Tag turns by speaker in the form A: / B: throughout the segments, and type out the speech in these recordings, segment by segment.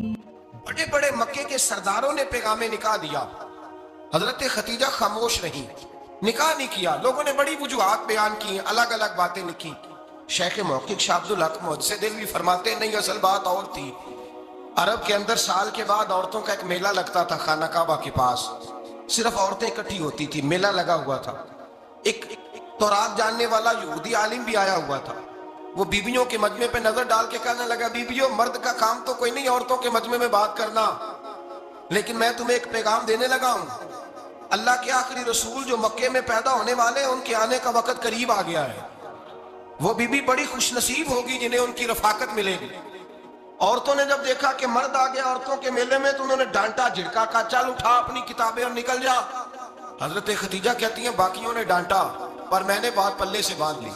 A: بڑے بڑے مکے کے سرداروں نے پیغام نکاح دیا، حضرت خدیجہ خاموش رہی، نکاح نہیں کیا۔ لوگوں نے بڑی وجوہات بیان کی، الگ الگ باتیں لکھی۔ شیخ محقق شاہ عبد الحق محدث دہلوی فرماتے نہیں، اصل بات اور تھی۔ عرب کے اندر سال کے بعد عورتوں کا ایک میلہ لگتا تھا خانہ کعبہ کے پاس، صرف عورتیں اکٹھی ہوتی تھی، میلہ لگا ہوا تھا۔ ایک تورات جاننے والا یہودی عالم بھی آیا ہوا تھا، وہ بیویوں کے مجمع پہ نظر ڈال کے کہنے لگا، بیویوں، مرد کا کام تو کوئی نہیں عورتوں کے مجمع میں بات کرنا، لیکن میں تمہیں ایک پیغام دینے لگا ہوں۔ اللہ کے آخری رسول جو مکے میں پیدا ہونے والے ہیں، ان کے آنے کا وقت قریب آ گیا ہے۔ وہ بیوی بڑی خوش نصیب ہوگی جنہیں ان کی رفاقت ملے گی۔ عورتوں نے جب دیکھا کہ مرد آ گیا عورتوں کے میلے میں، تو انہوں نے ڈانٹا، جھڑکا، کہا چل اٹھا اپنی کتابیں اور نکل جا۔ حضرت خدیجہ کہتی ہیں باقیوں نے ڈانٹا، پر میں نے بات پلے سے باندھ لی،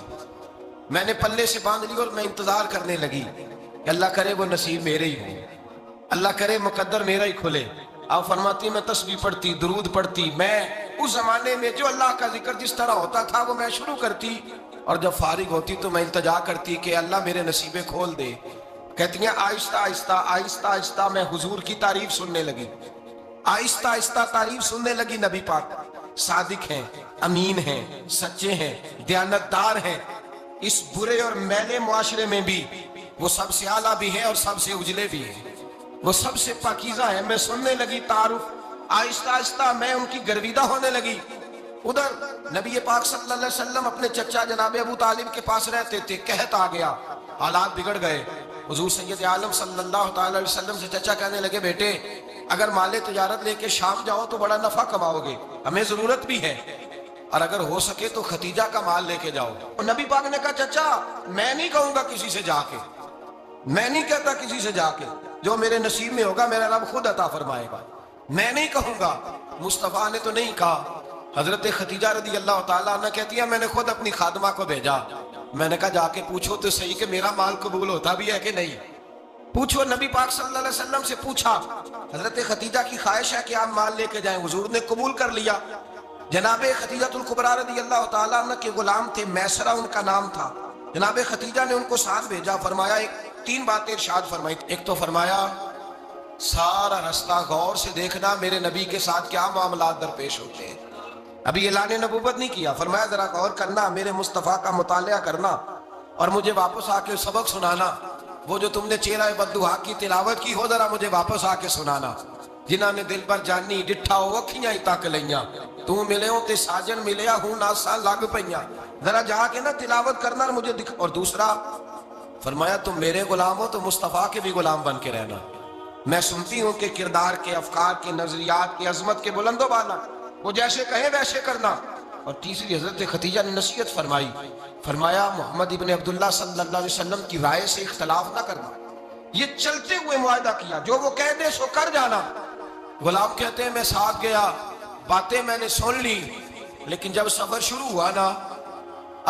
A: میں نے پلے سے باندھ لی اور میں انتظار کرنے لگی کہ اللہ کرے وہ نصیب میرے ہی ہو، اللہ کرے مقدر میرا ہی کھلے۔ آپ فرماتی میں تسبیح پڑھتی، درود پڑھتی، میں اس زمانے میں جو اللہ کا ذکر جس طرح ہوتا تھا وہ میں شروع کرتی، اور جب فارغ ہوتی تو میں التجا کرتی کہ اللہ میرے نصیبیں کھول دے۔ کہتی ہیں آہستہ آہستہ آہستہ آہستہ میں حضور کی تعریف سننے لگی، آہستہ آہستہ تعریف سننے لگی۔ نبی پاک صادق ہیں، امین ہیں، سچے ہیں، دیانتدار ہیں، اس برے اور میلے معاشرے میں بھی وہ سب سے اعلیٰ بھی ہیں اور سب سے اجلے بھی ہیں، وہ سب سے پاکیزہ ہیں۔ میں سننے لگی تعارف، آہستہ آہستہ میں ان کی گرویدہ ہونے لگی۔ ادھر نبی پاک صلی اللہ علیہ وسلم اپنے چچا جناب ابو طالب کے پاس رہتے تھے، قحط آ گیا، حالات بگڑ گئے۔ حضور سید عالم صلی اللہ تعالی علیہ وسلم سے چچا کہنے لگے، بیٹے اگر مال تجارت لے کے شام جاؤ تو بڑا نفع کماؤ گے، ہمیں ضرورت بھی ہے، اور اگر ہو سکے تو ختیجہ کا مال لے کے جاؤ۔ اور نبی پاک نے کہا چچا میں نہیں کہوں گا کسی سے جا کے، میں نہیں کہتا کسی سے جا کے، جو میرے نصیب میں ہوگا میرا رب خود عطا فرمائے گا، میں نہیں کہوں گا۔ مصطفیٰ نے تو نہیں کہا۔ حضرت خدیجہ رضی اللہ تعالیٰ عنہ کہتی ہے میں نے خود اپنی خادمہ کو بھیجا، میں نے کہا جا کے پوچھو تو صحیح کہ میرا مال قبول ہوتا بھی ہے کہ نہیں، پوچھو۔ نبی پاک صلی اللہ علیہ وسلم سے پوچھا، حضرت خدیجہ کی خواہش ہے کہ آپ مال لے کے جائیں، حضور نے قبول کر لیا۔ جناب خدیجہ الکبریٰ رضی اللہ تعالیٰ عنہ کے غلام تھے، میسرہ ان کا نام تھا۔ جناب خدیجہ نے ان کو ساتھ بھیجا، فرمایا تین باتیں ارشاد فرمائی۔ ایک تو فرمایا سارا رستہ غور سے دیکھنا میرے نبی کے ساتھ کیا معاملات درپیش ہوتے ہیں، ابھی اعلان نبوت نہیں کیا، فرمایا ذرا غور کرنا، میرے مصطفیٰ کا مطالعہ کرنا اور مجھے واپس آ کے سبق سنانا، وہ جو تم نے چہرہ بددعا کی تلاوت کی ہو ذرا مجھے واپس آ کے سنانا۔ جنہاں نے دل پر جانی ڈٹھا ہو اکھیاں ہی تک لیاں، تو ملے ہوں تے ساجن ملیا ہوں ناساں لگ پئیاں، ذرا جا کے نا تلاوت کرنا اور مجھے دکھ۔ اور دوسرا فرمایا تم میرے غلام ہو تو مصطفیٰ کے بھی غلام بن کے رہنا، میں سنتی ہوں کہ کردار کے، افکار کے، نظریات کے، عظمت کے بلند و بالا، وہ جیسے کہیں ویسے کرنا۔ اور تیسری حضرت خدیجہ نے نصیحت فرمائی، فرمایا محمد ابن عبداللہ صلی اللہ علیہ وسلم کی رائے سے اختلاف نہ کرنا، یہ چلتے ہوئے معاہدہ کیا، جو وہ کہہ دے سو کر جانا۔ غلام کہتے ہیں میں ساتھ گیا، باتیں میں نے سن لی، لیکن جب سفر شروع ہوا نا،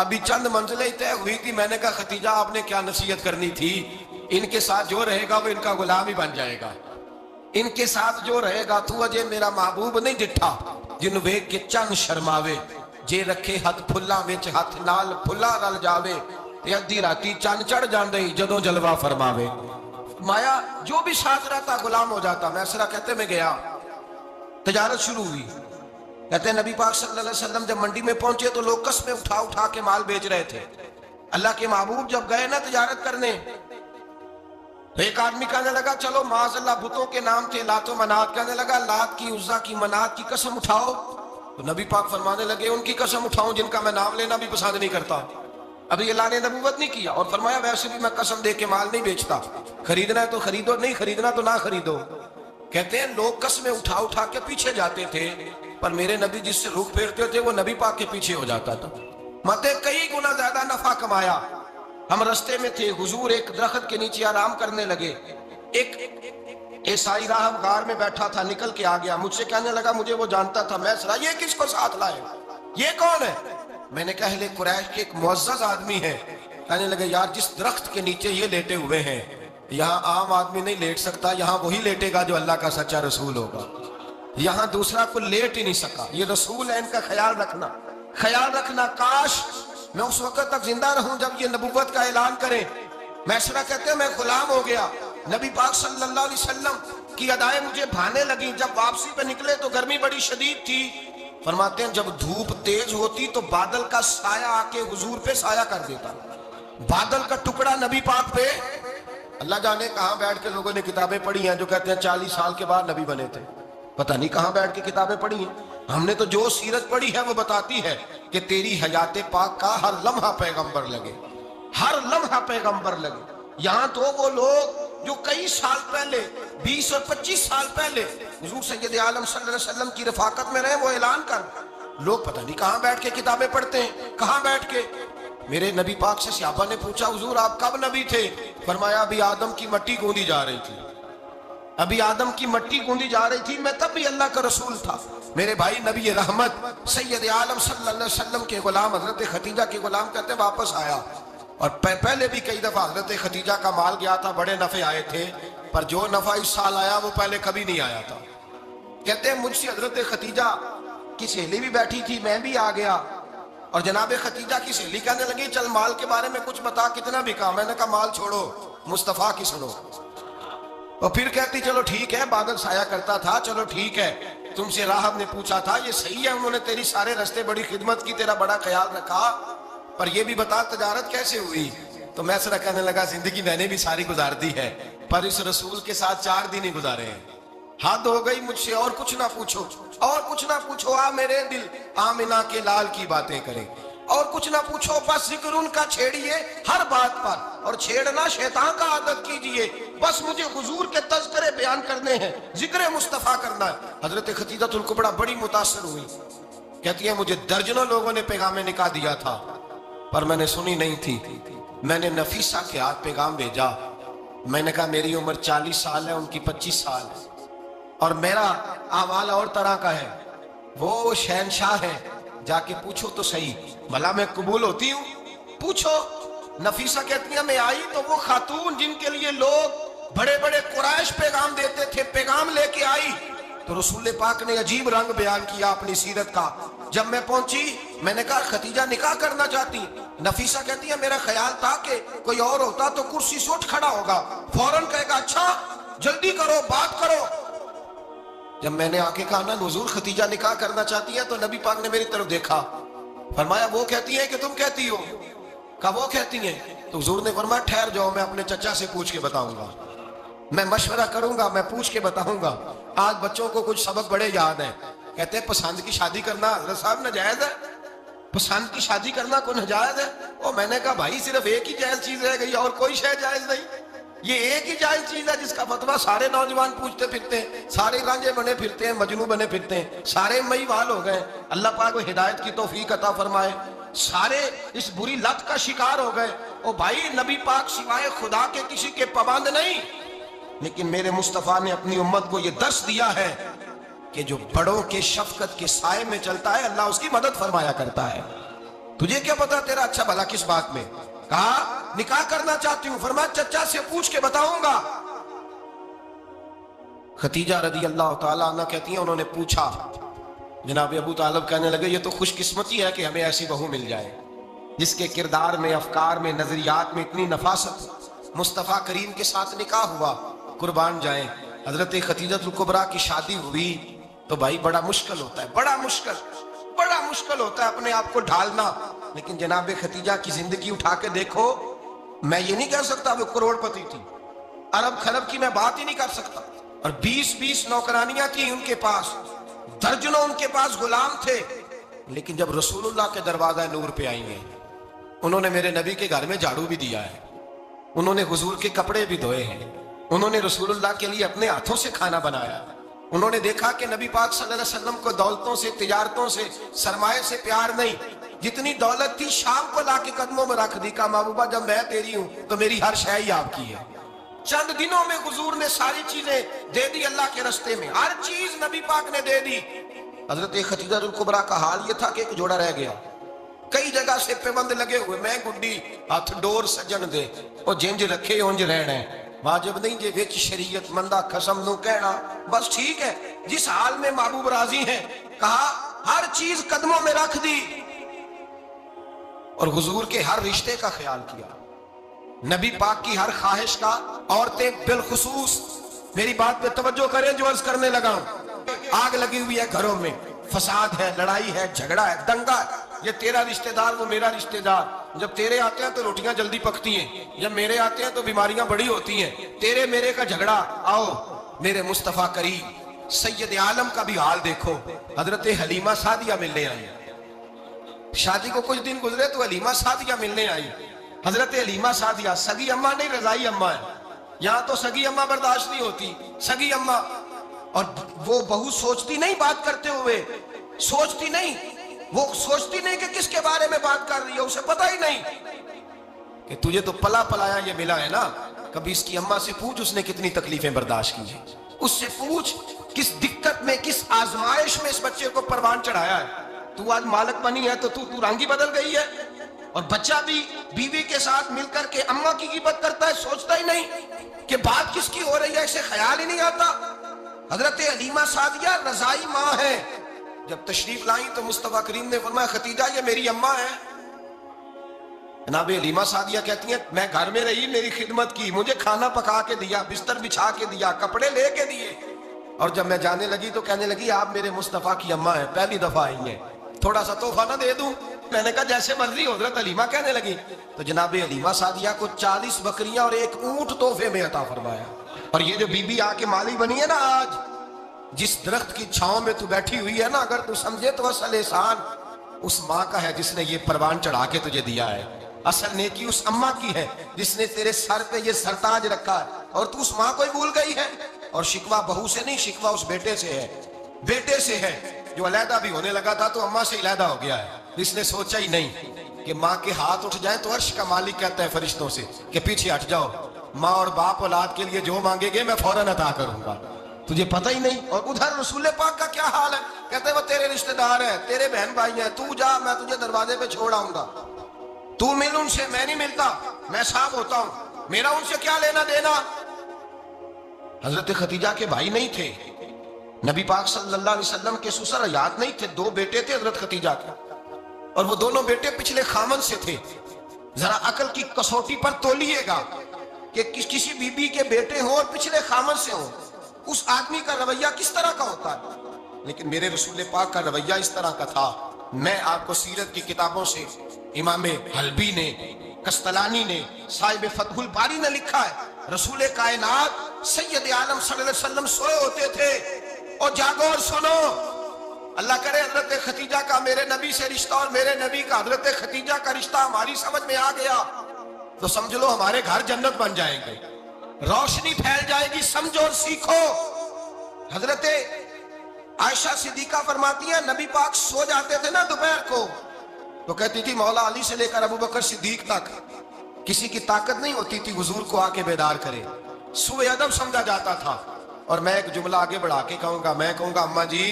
A: ابھی چند منزلیں طے ہوئی تھی، میں نے کہا خدیجہ آپ نے کیا نصیحت کرنی تھی، ان کے ساتھ جو رہے گا وہ ان کا غلام ہی بن جائے گا، ان کے ساتھ جو رہے گا تو اجے میرا محبوب نہیں ڈٹھا، جن ویکھ کے چن شرماوے، جے رکھے ہاتھ پھلاں وچ ہاتھ نال پھلا رل جاوے، تے ادھی راتی چن چڑھ جاندے جدوں جلوہ فرماوے۔ مایا جو بھی ساتھ رہتا غلام ہو جاتا۔ میسرہ کہتے میں گیا، تجارت شروع ہوئی۔ کہتے ہیں نبی پاک صلی اللہ علیہ وسلم جب منڈی میں پہنچے تو لوگ قسمیں اٹھا اٹھا کے مال بیچ رہے تھے۔ اللہ کے محبوب جب گئے نا تجارت کرنے، تو ایک آدمی کہنے لگا چلو معاذ اللہ بتوں کے نام تھے لات و منات، کہنے لگا لات کی، عزا کی، منات کی قسم اٹھاؤ، تو نبی پاک فرمانے لگے ان کی قسم اٹھاؤں جن کا میں نام لینا بھی پسند نہیں کرتا، ابھی اعلان نبوت نہیں کیا۔ اور فرمایا ویسے بھی میں قسم دے کے مال نہیں بیچتا، خریدنا ہے تو خریدو، نہیں خریدنا تو نہ خریدو۔ کہتے ہیں لوگ قسمیں اٹھا اٹھا کے پیچھے جاتے تھے، پر میرے نبی جس سے رخ پھیرتے تھے وہ نبی پاک کے پیچھے ہو جاتا تھا۔ متے کئی گنا زیادہ نفع کمایا۔ ہم رستے میں تھے، حضور ایک درخت کے نیچے آرام کرنے لگے، ایک عیسائی راہب غار میں بیٹھا تھا، نکل کے آ گیا، مجھ سے کہنے لگا مجھے وہ جانتا تھا، میں سنا یہ کس کو ساتھ لائے، یہ کون ہے؟ میں نے کہا اہل قریش کے ایک معزز آدمی ہے۔ کہنے لگے یار جس درخت کے نیچے یہ لیٹے ہوئے ہیں یہاں عام آدمی نہیں لیٹ سکتا، یہاں وہی لیٹے گا جو اللہ کا سچا رسول ہوگا، یہاں دوسرا کوئی لیٹ ہی نہیں سکا، یہ رسول ہے، ان کا خیال رکھنا، خیال رکھنا۔ کاش میں اس وقت تک زندہ رہوں جب یہ نبوت کا اعلان کریں۔ میسرہ کہتے ہیں میں غلام ہو گیا، نبی پاک صلی اللہ علیہ وسلم کی ادائیں مجھے بھانے لگیں. جب واپسی پہ نکلے تو گرمی بڑی شدید تھی. فرماتے ہیں جب دھوپ تیز ہوتی تو بادل کا سایہ آ کے حضور پہ سایہ کر دیتا. بادل کا ٹکڑا نبی پاک پہ. اللہ جانے کہاں بیٹھ کے لوگوں نے کتابیں پڑھی ہیں جو کہتے ہیں 40 سال کے بعد نبی بنے تھے. پتہ نہیں کہاں بیٹھ کے کتابیں پڑھی ہیں. ہم نے تو جو سیرت پڑھی ہے وہ بتاتی ہے کہ تیری حیات پاک کا ہر لمحہ پیغمبر لگے, ہر لمحہ پیغمبر لگے. یہاں تو وہ لوگ جو کئی سال پہلے 20 اور 25 سال پہلے حضور سید عالم صلی اللہ علیہ وسلم کی رفاقت میں رہے وہ اعلان کر, لوگ پتہ نہیں کہاں بیٹھ کے کتابیں پڑھتے ہیں, کہاں بیٹھ کے. میرے نبی پاک سے صحابہ نے پوچھا حضور آپ کب نبی تھے؟ فرمایا ابھی آدم کی مٹی گوندی جا رہی تھی, ابھی آدم کی مٹی گوندی جا رہی تھی, میں تب بھی اللہ کا رسول تھا. میرے بھائی نبی رحمت سید عالم صلی اللہ علیہ وسلم کے غلام حضرت خدیجہ کے غلام کہتے ہیں واپس آیا, اور پہلے بھی کئی دفعہ حضرت خدیجہ کا مال گیا تھا, بڑے نفع آئے تھے, پر جو نفع اس سال آیا وہ پہلے کبھی نہیں آیا تھا. کہتے ہیں مجھ سے حضرت خدیجہ کی سہیلی بھی بیٹھی تھی, میں بھی آ گیا, اور جناب خدیجہ کی سہیلی کہنے لگی چل مال کے بارے میں کچھ بتا, کتنا بھی کہا. میں نے کہا مال چھوڑو, مصطفیٰ کی سنو. اور پھر کہتی چلو ٹھیک ہے, بادل سایہ کرتا تھا, چلو ٹھیک ہے, تم سے راہب نے پوچھا تھا, یہ صحیح ہے انہوں نے تیری سارے رستے بڑی خدمت کی, تیرا بڑا خیال رکھا, پر یہ بھی بتا تجارت کیسے ہوئی؟ تو میں سرا کہنے لگا زندگی میں نے بھی ساری گزار دی ہے, پر اس رسول کے ساتھ 4 دن ہی گزارے ہیں. حد ہو گئی مجھ سے, اور کچھ نہ پوچھو, اور کچھ نہ پوچھو, آ میرے دل آمنہ کے لال کی باتیں کریں, اور کچھ نہ پوچھو, بس ذکر ان کا چھیڑیے ہر بات پر, اور چھیڑنا شیطان کا عادت کیجئے, بس مجھے حضور کے تذکرے بیان کرنے ہیں, ذکر مصطفیٰ کرنا ہے. حضرت خدیجہ الکبریٰ بڑی متاثر ہوئی, کہتی ہے مجھے درجنوں لوگوں نے پیغام نکاح دیا تھا پر میں نے سنی نہیں تھی. میں نے نفیسہ کے ہاتھ پیغام بھیجا, میں نے کہا میری عمر 40 سال ہے, ان کی 25 سال ہے, اور میرا اعمال اور طرح کا ہے, وہ شہنشاہ ہے, جا کے پوچھو تو صحیح بھلا میں قبول ہوتی ہوں, پوچھو. نفیسہ کہتی ہے میں آئی تو وہ خاتون جن کے لیے لوگ بڑے بڑے قریش پیغام دیتے تھے, پیغام لے کے آئی, تو رسول پاک نے عجیب رنگ بیان کیا اپنی سیرت کا. جب میں پہنچی میں نے کہا خدیجہ نکاح کرنا چاہتی. نفیسہ کہتی ہے میرا خیال تھا کہ کوئی اور ہوتا تو کرسی سے اٹھ کھڑا ہوگا, فوراً کہے گا اچھا جلدی کرو بات کرو. جب میں نے آ کے کہا نا حضور خدیجہ نکاح کرنا چاہتی ہے, تو نبی پاک نے میری طرف دیکھا, فرمایا وہ کہتی ہے کہ تم کہتی ہو؟ کہا وہ کہتی ہیں. تو حضور نے فرمایا ٹھہر جاؤ, میں اپنے چچا سے پوچھ کے بتاؤں گا, میں مشورہ کروں گا, میں پوچھ کے بتاؤں گا. آج بچوں کو کچھ سبق بڑے یاد ہیں, کہتے ہیں پسند کی شادی کرنا حضرت صاحب ناجائز ہے, پسند کی شادی کرنا کوئی ناجائز ہے؟ اور میں نے کہا بھائی صرف ایک ہی جائز چیز رہ گئی, اور کوئی شے جائز نہیں, یہ ایک ہی جائز چیز ہے جس کا فتویٰ سارے نوجوان پوچھتے پھرتے ہیں, سارے رانجے بنے پھرتے ہیں, مجنوں بنے پھرتے ہیں, سارے مئی وال ہو گئے. اللہ پاک کو ہدایت کی توفیق عطا فرمائے. سارے اس بری لت کا شکار ہو گئے. او بھائی نبی پاک سوائے خدا کے کسی کے پابند نہیں, لیکن میرے مصطفیٰ نے اپنی امت کو یہ درس دیا ہے کہ جو بڑوں کے شفقت کے سائے میں چلتا ہے اللہ اس کی مدد فرمایا کرتا ہے. تجھے کیا پتا تیرا اچھا بھلا کس بات میں؟ کہا نکاح کرنا چاہتی ہوں, فرمایا چچا سے پوچھ کے بتاؤں گا. خدیجہ رضی اللہ تعالیٰ عنہ کہتی ہیں انہوں نے پوچھا. جناب ابو طالب کہنے لگے یہ تو خوش قسمتی ہے کہ ہمیں ایسی بہو مل جائے جس کے کردار میں, افکار میں, نظریات میں اتنی نفاست. مصطفیٰ کریم کے ساتھ نکاح ہوا, قربان جائیں. حضرت خدیجہ الکبریٰ کی شادی ہوئی تو بھائی بڑا مشکل ہوتا ہے, بڑا مشکل ہوتا ہے اپنے آپ کو ڈھالنا. لیکن جناب خدیجہ کی زندگی اٹھا کے دیکھو, میں یہ نہیں کہہ سکتا وہ کروڑ پتی تھی, ارب خرب کی میں بات ہی نہیں کر سکتا, اور 20 نوکرانیاں تھیں ان کے پاس, درجنوں ان کے پاس غلام تھے. لیکن جب رسول اللہ کے دروازہ نور پہ آئی ہیں, انہوں نے میرے نبی کے گھر میں جھاڑو بھی دیا ہے, انہوں نے حضور کے کپڑے بھی دھوئے ہیں, انہوں نے رسول اللہ کے لیے اپنے ہاتھوں سے کھانا بنایا. انہوں نے دیکھا کہ نبی پاک صلی اللہ علیہ وسلم کو دولتوں سے, تجارتوں سے, سرمایہ سے پیار نہیں, جتنی دولت تھی شام کو لا کے قدموں میں رکھ دی. کہا محبوبہ جب میں تیری ہوں تو میری ہر شے ہی آپ کی ہے. چند دنوں میں حضور نے ساری چیزیں دے دی اللہ کے رستے میں, ہر چیز نبی پاک نے دے دی. حضرت خدیجہ الکبریٰ کا حال یہ تھا کہ ایک جوڑا رہ گیا, کئی جگہ سے پیبند لگے ہوئے, میں گڈی ہاتھ ڈور سجن دے, وہ جنج رکھے اونج رہنا ہے, واجب نہیں جے وچ شریعت مندہ قسم نو کہنا, بس ٹھیک ہے جس حال میں محبوب راضی ہیں. کہا ہر چیز قدموں میں رکھ دی, اور حضور کے ہر رشتے کا خیال کیا. نبی پاک کی ہر خواہش کا عورتیں بالخصوص میری بات پہ توجہ کریں جو عرض کرنے لگا ہوں. آگ لگی ہوئی ہے گھروں میں، فساد ہے، لڑائی ہے، جھگڑا ہے، دنگا ہے. یہ تیرا رشتہ دار وہ میرا رشتہ دار. جب تیرے آتے ہیں تو روٹیاں جلدی پکتی ہیں، جب میرے آتے ہیں تو بیماریاں بڑی ہوتی ہیں. تیرے میرے کا جھگڑا. آؤ میرے مصطفیٰ کریم سید عالم کا بھی حال دیکھو. حضرت حلیمہ سعدیہ ملنے آئی. شادی کو کچھ دن گزرے تو حلیمہ سعدیہ ملنے آئی. حضرت حلیمہ سعدیہ سگی اماں نہیں، رضائی اماں ہے. یہاں تو سگی اماں برداشت نہیں ہوتی. سگی اماں، اور وہ بہو سوچتی نہیں بات کرتے ہوئے، سوچتی نہیں، وہ سوچتی نہیں کہ کس کے بارے میں بات کر رہی ہے. اسے پتہ ہی نہیں کہ تجھے تو پلا پلایا یہ ملا ہے نا. کبھی اس کی اماں سے پوچھ اس نے کتنی تکلیفیں برداشت کی ہیں. اس سے پوچھ کس دقت میں، کس آزمائش میں اس بچے کو پروان چڑھایا ہے. تو آج مالک بنی ہے تو تو رنگ ہی بدل گئی ہے. اور بچہ بھی بیوی کے ساتھ مل کر کے اماں کی غیبت کرتا ہے، سوچتا ہی نہیں کہ بات کس کی ہو رہی ہے، اسے خیال ہی نہیں آتا. حضرت حلیمہ سعدیہ رضائی ماں ہے. جب تشریف لائیں تو مصطفیٰ کریم نے فرمایا خدیجہ یہ میری اماں ہے. جناب حلیمہ سعدیہ کہتی ہیں میں گھر میں رہی، میری خدمت کی، مجھے کھانا پکا کے دیا، بستر بچھا کے دیا، کپڑے لے کے دیے. اور جب میں جانے لگی تو کہنے لگی آپ میرے مصطفیٰ کی اماں ہیں، پہلی دفعہ آئی ہیں، تھوڑا سا تحفہ نہ دے دوں؟ میں نے کہا جیسے مرضی. حضرت حلیمہ کہنے لگی. تو جناب حلیمہ سعدیہ کو 40 بکریاں اور 1 اونٹ تحفے میں عطا فرمایا. اور یہ جو بی بی آ کے مالی بنی ہے نا، آج جس درخت کی چھاؤں میں تو بیٹھی ہوئی ہے نا، اگر تو سمجھے تو اصل احسان اس ماں کا ہے جس نے یہ پروان چڑھا کے تجھے دیا ہے. اصل نیکی اس اماں کی ہے جس نے تیرے سر پہ یہ سرتاج رکھا ہے، اور تو اس ماں کو ہی بھول گئی ہے. اور شکوہ بہو سے نہیں، شکوہ اس بیٹے سے ہے، بیٹے سے ہے جو علیحدہ بھی ہونے لگا تھا تو اماں سے علیحدہ ہو گیا ہے. اس نے سوچا ہی نہیں کہ ماں کے ہاتھ اٹھ جائیں تو عرش کا مالک کہتا ہے فرشتوں سے کہ پیچھے ہٹ جاؤ، ماں اور باپ اولاد کے لیے جو مانگے گے میں فوراً عطا کروں گا. تجھے پتہ ہی نہیں. اور ادھر رسول پاک کا کیا حال ہے، کہتے ہیں وہ تیرے رشتہ دار ہیں، تیرے بہن بھائی ہیں، تو جا میں تجھے دروازے پہ چھوڑ آؤں گا، تو مل ان سے. میں نہیں ملتا، میں صاف ہوتا ہوں، میرا ان سے کیا لینا دینا. حضرت خدیجہ کے بھائی نہیں تھے، نبی پاک صلی اللہ علیہ وسلم کے سسر حیات نہیں تھے. 2 بیٹے تھے حضرت خدیجہ کے، اور وہ دونوں بیٹے پچھلے خامن سے تھے. ذرا عقل کی کسوٹی پر تولیے گا کہ کسی بی بی کے بیٹے ہوں اور پچھلے خامن سے ہوں، اس آدمی کا رویہ کس طرح کا ہوتا ہے. لیکن میرے رسول پاک کا رویہ اس طرح کا تھا. میں آپ کو سیرت کی کتابوں سے امام حلبی نے، کستلانی نے، صاحب فتح الباری نے لکھا ہے رسول کائنات سید عالم صلی اللہ علیہ وسلم سوئے ہوتے تھے. اور جاگو اور سنو، اللہ کرے حضرت خدیجہ کا میرے نبی سے رشتہ اور میرے نبی کا حضرت خدیجہ کا رشتہ ہماری سمجھ میں آ گیا تو سمجھ لو ہمارے گھر جنت بن جائیں گے، روشنی پھیل جائے گی. سمجھو اور سیکھو. حضرت عائشہ صدیقہ فرماتی ہیں نبی پاک سو جاتے تھے نا دوپہر کو تو کہتی تھی مولا علی سے لے کر ابو بکر صدیق تک کسی کی طاقت نہیں ہوتی تھی حضور کو آ کے بیدار کرے. سوء ادب سمجھا جاتا تھا. اور میں ایک جملہ آگے بڑھا کے کہوں گا، میں کہوں گا اماں جی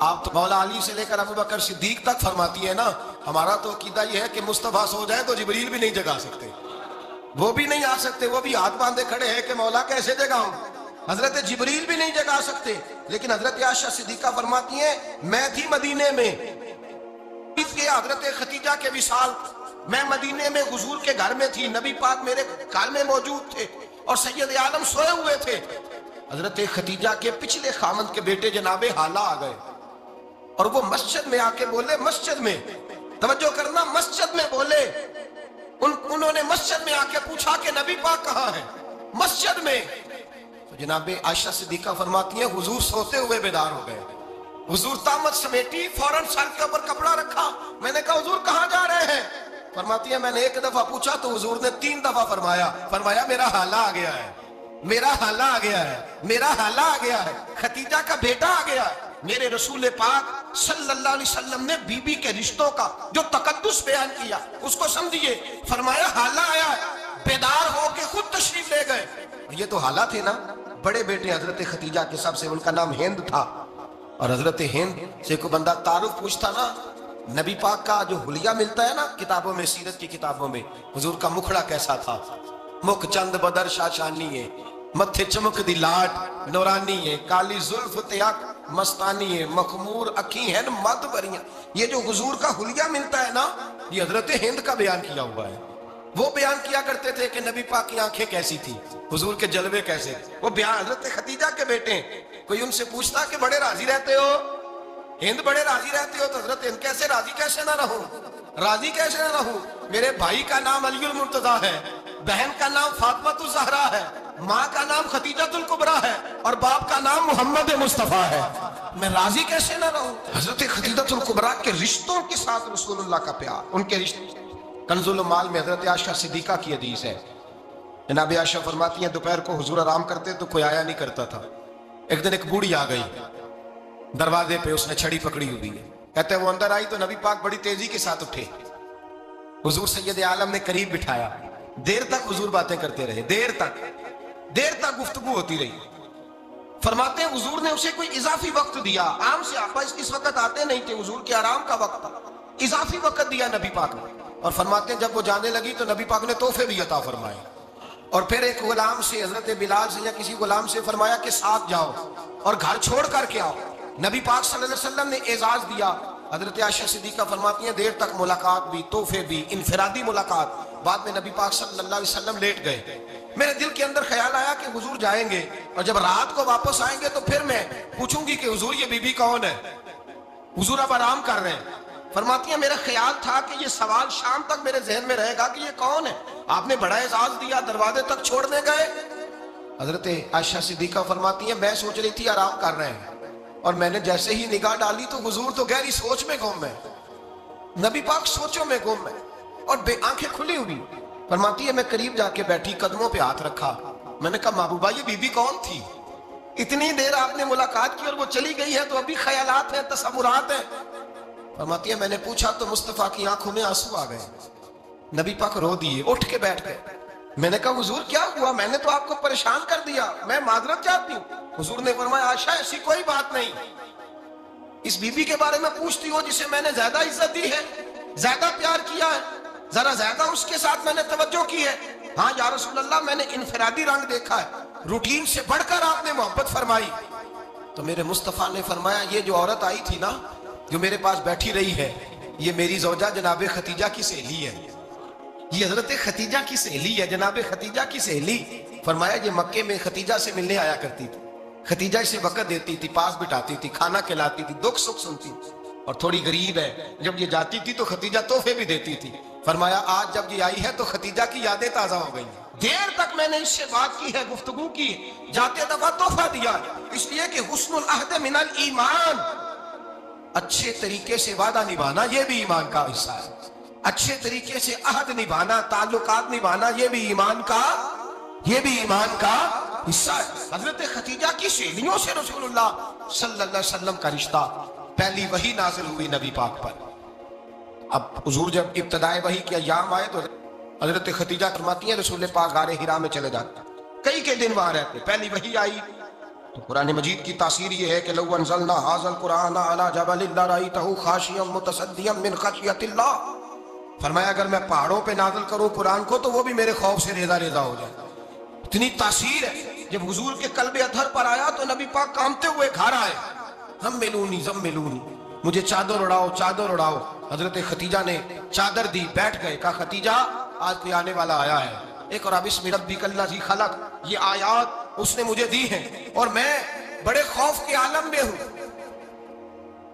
A: آپ تو مولا علی سے لے کر ابو بکر صدیق تک فرماتی ہے نا، ہمارا تو عقیدہ یہ ہے کہ مصطفیٰ سو جائے تو جبریل بھی نہیں جگا سکتے، وہ بھی نہیں آ سکتے، وہ بھی ہاتھ باندھے کھڑے ہیں کہ مولا کیسے جگاؤں. حضرت جبریل بھی نہیں جگا سکتے. لیکن حضرت عائشہ صدیقہ فرماتی ہیں میں تھی مدینے میں، حضرت خدیجہ کے وصال، میں مدینے میں حضور کے گھر میں تھی، نبی پاک میرے گھر میں موجود تھے اور سید عالم سوئے ہوئے تھے. حضرت خدیجہ کے پچھلے خامند کے بیٹے جناب حالہ آ گئے اور وہ مسجد میں آ کے بولے، مسجد میں توجہ کرنا، مسجد میں بولے. انہوں نے مسجد میں آ کے پوچھا کہ نبی پاک کہاں ہے، مسجد میں. تو جناب عائشہ صدیقہ فرماتی ہیں حضور سوتے ہوئے بیدار ہو گئے. حضور طامت سمیٹی، فوراً سر کے اوپر کپڑا رکھا. میں نے کہا حضور کہاں جا رہے ہیں؟ فرماتی ہے میں نے 1 دفعہ پوچھا تو حضور نے 3 دفعہ فرمایا میرا حالہ آ گیا ہے، میرا حالہ آ گیا ہے، میرا حالہ آ گیا ہے، خدیجہ کا بیٹا آ گیا ہے. میرے رسول پاک صلی اللہ علیہ وسلم نے بی بی کے رشتوں کا جو تقدس بیان کیا اس کو سمجھیے. فرمایا حالہ آیا ہے، بیدار ہو کے خود تشریف لے گئے. یہ تو حالہ تھے نا، بڑے بیٹے حضرت خدیجہ کے سب سے، ان کا نام ہند تھا. اور حضرت ہند سے کوئی بندہ تعارف پوچھتا نا، نبی پاک کا جو حلیہ ملتا ہے نا کتابوں میں، سیرت کی کتابوں میں، حضور کا مکھڑا کیسا تھا. مکھ چند بدر شاشانی ہے، متھے چمک دی لاٹ نورانی ہے، کالی زلف تیاک مستانی ہے، مخمور اکھی ہیں مد بریاں. یہ جو حضور کا حلیہ ملتا ہے نا، یہ حضرت ہند کا بیان کیا ہوا ہے. وہ بیان کیا کرتے تھے کہ نبی پاک کی آنکھیں کیسی تھی، حضور کے جلوے کیسے تھے. وہ بیان حضرت خدیجہ کے بیٹے ہیں. کوئی ان سے پوچھتا کہ بڑے راضی رہتے ہو، ہند بڑے راضی رہتے ہو، تو حضرت ہند کیسے راضی کیسے نہ رہوں، راضی کیسے نہ رہوں. میرے بھائی کا نام علی المرتضیٰ ہے، بہن کا نام فاطمہ الزہرا ہے، ماں کا نام خدیجہ الکبریٰ ہے، اور باپ کا نام محمد مصطفیٰ ہے. میں راضی کیسے نہ رہوں. حضرت خدیجہ الکبریٰ کے رشتوں کے ساتھ رسول اللہ کا پیار، ان کے رشتے. کنز المال میں حضرت عائشہ صدیقہ کی حدیث ہے. جناب عائشہ فرماتی ہیں دوپہر کو حضور آرام کرتے تو کوئی آیا نہیں کرتا تھا. ایک دن ایک بوڑھی آ گئی دروازے پہ، اس نے چھڑی پکڑی ہوئی ہے. کہتے ہیں وہ اندر آئی تو نبی پاک بڑی تیزی کے ساتھ اٹھے، حضور سید عالم نے قریب بٹھایا. دیر تک حضور باتیں کرتے رہے، دیر تک گفتگو ہوتی رہی. فرماتے ہیں حضور نے اسے کوئی اضافی وقت دیا. عام سے آپ اس وقت آتے نہیں تھے، حضور کے آرام کا وقت تھا، اضافی وقت دیا نبی پاک نے. اور فرماتے ہیں جب وہ جانے لگی تو نبی پاک نے تحفے بھی عطا فرمائے. اور پھر ایک غلام سے، حضرت بلال سے یا کسی غلام سے فرمایا کہ ساتھ جاؤ اور گھر چھوڑ کر کے آؤ. نبی پاک صلی اللہ علیہ وسلم نے اعزاز دیا. حضرت عائشہ صدیقہ فرماتی ہیں دیر تک ملاقات بھی، تحفے بھی، انفرادی ملاقات. بعد میں نبی پاک صلی اللہ علیہ وسلم لیٹ گئے. میرے دل کے اندر خیال آیا کہ حضور جائیں گے اور جب رات کو واپس آئیں گے تو پھر میں پوچھوں گی کہ حضور یہ بی بی کون ہے، حضور اب آرام کر رہے ہیں. فرماتی ہیں میرا خیال تھا کہ یہ سوال شام تک میرے ذہن میں رہے گا کہ یہ کون ہے. آپ نے بڑا اعزاز دیا، دروازے تک چھوڑنے گئے. حضرت عائشہ صدیقہ فرماتی ہیں میں سوچ رہی تھی آرام کر رہے ہیں، اور میں نے جیسے ہی نگاہ ڈالی تو حضور تو گہری سوچ میں گم ہے، نبی پاک سوچوں میں گم ہے اور بے آنکھیں کھلی ہوئی. فرماتی ہے میں قریب جا کے بیٹھی، قدموں پہ ہاتھ رکھا. میں نے کہا محبوبہ یہ بی بی کون تھی؟ اتنی دیر آپ نے ملاقات کی اور وہ چلی گئی ہے تو ابھی خیالات ہیں، تصورات ہیں. فرماتی ہے میں نے پوچھا تو مصطفیٰ کی آنکھوں میں آنسو آ گئے. نبی پاک رو دیے، اٹھ کے بیٹھ گئے. میں نے کہا حضور کیا ہوا؟ میں نے تو آپ کو پریشان کر دیا، میں معذرت چاہتی ہوں. حضور نے فرمایا عائشہ ایسی کوئی بات نہیں، اس بی بی کے بارے میں پوچھتی ہو جسے میں نے زیادہ عزت دی ہے، زیادہ پیار کیا ہے، ذرا زیادہ اس کے ساتھ میں نے توجہ کی ہے. ہاں یا رسول اللہ میں نے انفرادی رنگ دیکھا ہے، روٹین سے بڑھ کر آپ نے محبت فرمائی. تو میرے مصطفیٰ نے فرمایا یہ جو عورت آئی تھی نا، جو میرے پاس بیٹھی رہی ہے، یہ میری زوجہ جناب خدیجہ کی سہیلی ہے. یہ حضرت خدیجہ کی سہیلی ہے، جناب خدیجہ کی سہیلی. فرمایا یہ مکے میں خدیجہ سے ملنے آیا کرتی تھی، خدیجہ اسے وقت دیتی تھی، پاس بٹھاتی تھی، کھانا کھلاتی تھی، دکھ سکھ سنتی تھی. اور تھوڑی غریب ہے، جب یہ جاتی تھی تو خدیجہ تحفے بھی دیتی تھی. فرمایا آج جب یہ آئی ہے تو خدیجہ کی یادیں تازہ ہو گئی. دیر تک میں نے اس سے بات کی ہے، گفتگو کی، جاتے دفعہ تحفہ دیا، اس لیے کہ حسن العہد من الایمان، اچھے طریقے سے وعدہ نبھانا یہ بھی ایمان کا حصہ ہے. اچھے طریقے سے عہد نبھانا، تعلقات نبھانا یہ بھی ایمان کا حصہ ہے. حضرت خدیجہ کی سہیلیوں سے رسول اللہ صلی اللہ علیہ وسلم کا رشتہ. پہلی وحی نازل ہوئی نبی پاک پر. اب حضور جب ابتدائی وحی کے ایام آئے تو حضرت خدیجہ فرماتی ہیں رسول پاک غار حرا میں چلے جاتے، کئی کے دن وہاں رہتے. پہلی وحی آئی تو قرآن مجید کی تاثیر یہ ہے کہ لو انزلنا ھذا القرآن علی جبل لرأیتہ خاشعا متصدعا من خشیۃ اللہ. فرمایا اگر میں پہاڑوں پہ نازل کروں قرآن کو تو وہ بھی میرے خوف سے ریزہ ریزہ ہو جائے. اتنی تاثیر ہے. جب حضور کے قلب اطہر پر آیا تو نبی پاک کامتے ہوئے گھر آئے. زملونی زملونی، مجھے چادر اڑاؤ چادر اڑاؤ. حضرت خدیجہ نے چادر دی، بیٹھ گئے. کہا خدیجہ آج کوئی آنے والا آیا ہے. ایک اور بسم ربک الذی خلق، یہ آیات اس نے مجھے دی ہیں اور میں بڑے خوف کے عالم میں ہوں.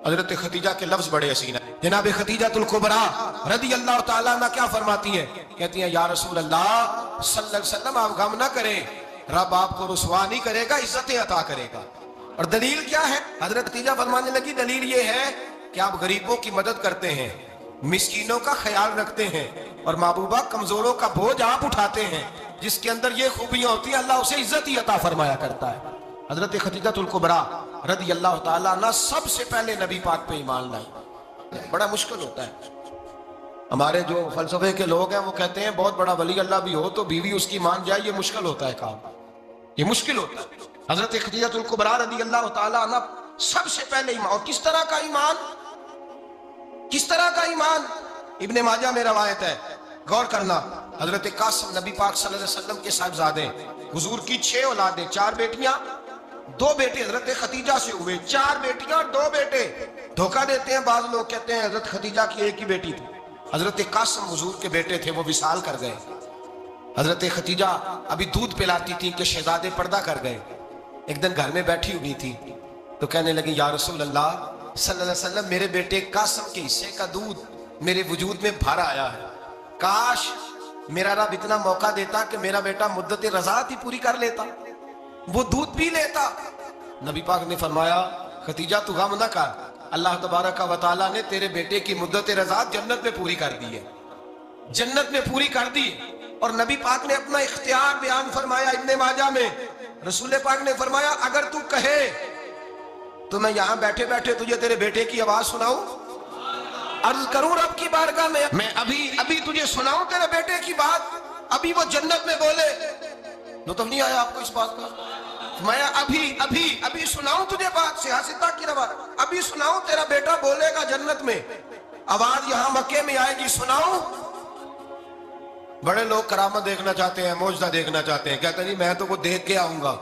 A: حضرت خدیجہ کے لفظ بڑے حسین ہیں. جناب خدیجہ الکبریٰ رضی اللہ تعالیٰ عنہ کیا فرماتی ہیں؟ کہتی ہیں یا رسول اللہ صلی اللہ علیہ وسلم آپ غم نہ کریں، رب آپ کو رسوا نہیں کرے گا، عزتیں عطا کرے گا. اور دلیل کیا ہے؟ حضرت خدیجہ فرمانے لگی دلیل یہ ہے کہ آپ غریبوں کی مدد کرتے ہیں، مسکینوں کا خیال رکھتے ہیں، اور محبوبہ کمزوروں کا بوجھ آپ اٹھاتے ہیں. جس کے اندر یہ خوبیاں ہوتی ہیں اللہ اسے عزت ہی عطا فرمایا کرتا ہے. حضرت خدیجہ الکبریٰ رضی اللہ تعالیٰ عنہ سب سے پہلے نبی پاک پہ ایمان لائی. بڑا مشکل ہوتا ہے. ہمارے جو فلسفے کے لوگ ہیں وہ کہتے ہیں بہت بڑا ولی اللہ بھی ہو تو بیوی اس کی مان جائے، یہ مشکل ہوتا ہے کام، یہ مشکل ہوتا ہے. حضرت خدیجہ الکبریٰ رضی اللہ تعالیٰ عنہ سب سے پہلے ایمان. اور کس طرح کا ایمان؟ کس طرح کا ایمان؟ ابن ماجہ میں روایت ہے، غور کرنا. حضرت قاسم نبی پاک صلی اللہ علیہ وسلم کے صاحبزادے، حضور کی 6 اولادیں، 4 بیٹیاں 2 بیٹے. حضرت خدیجہ سے ہوئے 4 بیٹیاں اور 2 بیٹے. دھوکہ دیتے ہیں بعض لوگ، کہتے ہیں حضرت خدیجہ کی ایک ہی بیٹی تھی. حضرت قاسم حضور کے بیٹے تھے، وہ وصال کر گئے. حضرت خدیجہ ابھی دودھ پلاتی تھی کہ شہزادے پردہ کر گئے. ایک دن گھر میں بیٹھی ہوئی تھی تو کہنے لگی یا رسول اللہ صلی اللہ علیہ وسلم میرے بیٹے قاسم کے حصے کا دودھ میرے وجود میں بھر آیا ہے. کاش میرا رب اتنا موقع دیتا کہ میرا بیٹا مدت رضاعت ہی پوری کر لیتا, وہ دودھ پی لیتا. نبی پاک نے فرمایا خدیجہ تو غم نہ کر, اللہ تبارک و تعالیٰ نے تیرے بیٹے کی مدت رضاعت جنت میں پوری کر دی ہے, جنت میں پوری کر دی. اور نبی پاک نے اپنا اختیار بیان فرمایا ابن ماجہ میں. رسول پاک نے فرمایا اگر تو کہے تو میں یہاں بیٹھے بیٹھے تجھے تیرے بیٹے کی آواز سناؤں, عرض کروں رب کی بارگاہ میں ابھی تجھے سناؤں تیرے بیٹے کی بات, ابھی وہ جنت میں بولے. لطف نہیں آیا آپ کو اس بات کا؟ میں ابھی سناؤں تجھے بات, سیاستہ کی روایت, ابھی سناؤں تیرا بیٹا بولے گا جنت میں, آواز یہاں مکے میں آئے گی, سناؤں. بڑے لوگ کرامت دیکھنا چاہتے ہیں, معجزہ دیکھنا چاہتے ہیں, کہتے ہیں جی میں تو وہ دیکھ کے آؤں گا.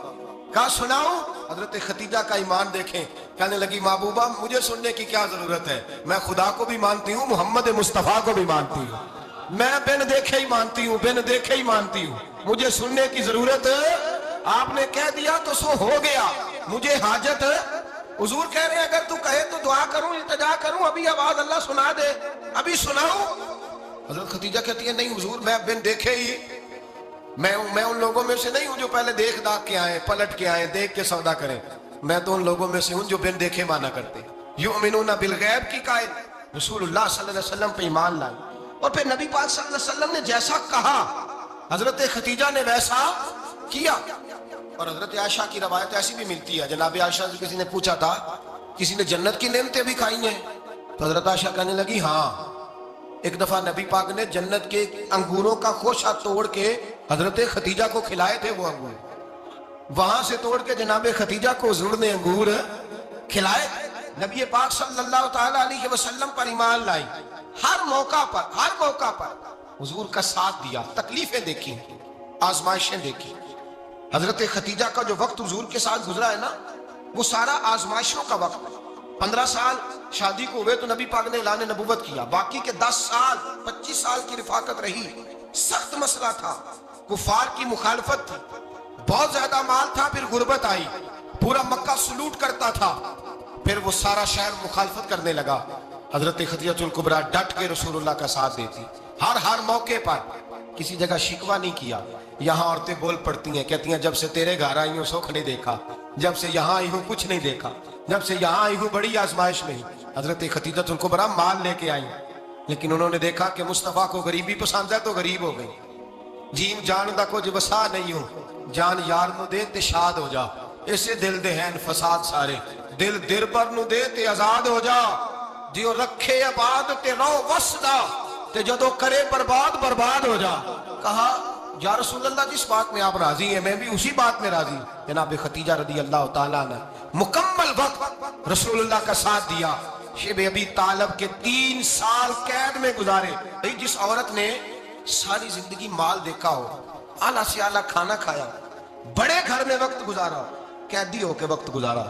A: کہا سناؤں. حضرت خدیجہ کا ایمان دیکھیں, کہنے لگی محبوبہ مجھے سننے کی کیا ضرورت ہے, میں خدا کو بھی مانتی ہوں, محمد مصطفیٰ کو بھی مانتی ہوں, میں بن دیکھے ہی مانتی ہوں, بن دیکھے ہی مانتی ہوں, مجھے سننے کی ضرورت آپ نے کہہ دیا تو سو ہو گیا, مجھے حاجت. حضور کہہ رہے ہیں اگر تو کہے تو دعا کروں, التجا کروں, ابھی آواز اللہ سنا دے, ابھی سناؤں. حضرت خدیجہ کہتی ہے نہیں حضور میں بن دیکھے ہی, میں ان لوگوں میں سے نہیں ہوں جو پہلے دیکھ داکھ کے آئے, پلٹ کے آئے, دیکھ کے سودا کریں, میں تو ان لوگوں میں سے ہوں جو بن دیکھے مانا کرتے. یؤمنون بالغیب کی قائل رسول اللہ صلی اللہ علیہ وسلم پہ ایمان لائے. اور پھر نبی پاک صلی اللہ علیہ وسلم نے جیسا کہا حضرت خدیجہ نے ویسا کیا. اور حضرت عائشہ کی روایت ایسی بھی ملتی ہے, جناب عائشہ سے کسی نے پوچھا تھا کسی نے جنت کی نعمتیں بھی کھائی ہیں, تو حضرت عائشہ کہنے لگی ہاں, ایک دفعہ نبی پاک نے جنت کے انگوروں کا خوشہ توڑ کے حضرت خدیجہ کو کھلائے تھے. وہ انگور وہاں سے توڑ کے جناب خدیجہ کو حضور نے انگور کھلائے. نبی پاک صلی اللہ تعالیٰ علیہ وسلم پر ایمان لائی, ہر موقع پر حضور کا ساتھ دیا, تکلیفیں دیکھی, آزمائشیں دیکھی. حضرت خدیجہ کا جو وقت حضور کے ساتھ گزرا ہے نا, وہ سارا آزمائشوں کا وقت. 15 سال شادی کو ہوئے تو نبی پاک نے اعلان نبوت کیا, باقی کے 10 سال 25 سال کی رفاقت رہی. سخت مسئلہ تھا, کفار کی مخالفت تھی, بہت زیادہ مال تھا, پھر غربت آئی, پورا مکہ سلوٹ کرتا تھا, پھر وہ سارا شہر مخالفت کرنے لگا. حضرت خدیجہ الکبریٰ ڈٹ کے رسول اللہ کا ساتھ دیتی, ہر موقع پر کسی جگہ شکوہ نہیں کیا. یہاں عورتیں بول پڑتی ہیں, کہتی ہیں جب سے تیرے گھر آئی ہوں سکھ نہیں دیکھا, جب سے یہاں آئی ہوں کچھ نہیں دیکھا, جب سے یہاں آئی ہوں بڑی آزمائش میں. حضرت خدیجہ الکبریٰ مال لے کے آئی, لیکن انہوں نے دیکھا کہ مصطفیٰ کو غریبی پسند ہے تو غریب ہو گئی. جین جان دا کچھ وسا نہیں ہوں, جان یار نو دے تے شاد ہو جا, اسے دل دے ہیں فساد سارے, دل در پر نو دے تے آزاد ہو جا, دیو رکھے آباد تے رو وسدا, تے جدو کرے برباد ہو جا. کہا یا رسول اللہ جس بات میں آپ راضی ہیں میں بھی اسی بات میں راضی. جناب خدیجہ رضی اللہ تعالیٰ نے مکمل وقت رسول اللہ کا ساتھ دیا. شیب ابی طالب کے 3 سال قید میں گزارے. جس عورت نے ساری زندگی مال دیکھا ہو, اعلیٰ سے اعلیٰ کھانا کھایا, بڑے گھر میں وقت گزارا, قیدی ہو کے وقت گزارا.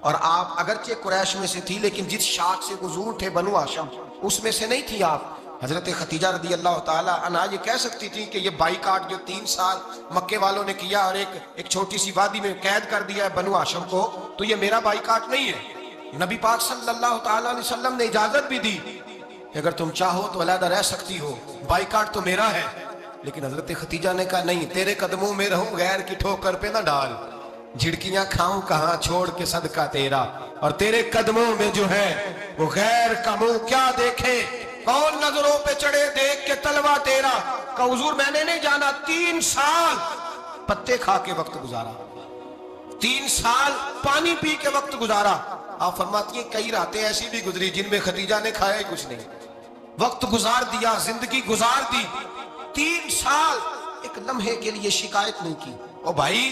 A: اور آپ اگرچہ قریش میں سے تھی لیکن جس شاخ سے حضور تھے بنو ہاشم اس میں سے نہیں تھی آپ. حضرت خدیجہ رضی اللہ تعالیٰ عنہا یہ کہہ سکتی تھی کہ یہ بائیکاٹ جو 3 سال مکے والوں نے کیا اور ایک چھوٹی سی وادی میں قید کر دیا ہے بنو ہاشم کو, تو یہ میرا بائیکاٹ نہیں ہے. نبی پاک صلی اللہ تعالیٰ علیہ وسلم نے اجازت بھی دی کہ اگر تم چاہو تو علیحدہ رہ سکتی ہو, بائیکاٹ تو میرا ہے. لیکن حضرت خدیجہ نے کہا نہیں, تیرے قدموں میں رہوں, غیر کی ٹھوکر پہ نہ ڈال, جھڑکیاں کھاؤں کہاں چھوڑ کے صدقہ تیرا, اور تیرے قدموں میں جو ہے وہ غیر کا منہ کیا دیکھے, کون نظروں پہ چڑھے دیکھ کے تلوا تیرا. کہ حضور میں نے نہیں جانا, 3 سال پتے کھا کے وقت گزارا, 3 سال پانی پی کے وقت گزارا. آپ فرماتی ہیں کئی راتیں ایسی بھی گزری جن میں خدیجہ نے کھایا ہی کچھ نہیں, وقت گزار دیا, زندگی گزار دی. 3 سال ایک لمحے کے لیے شکایت نہیں کی. او بھائی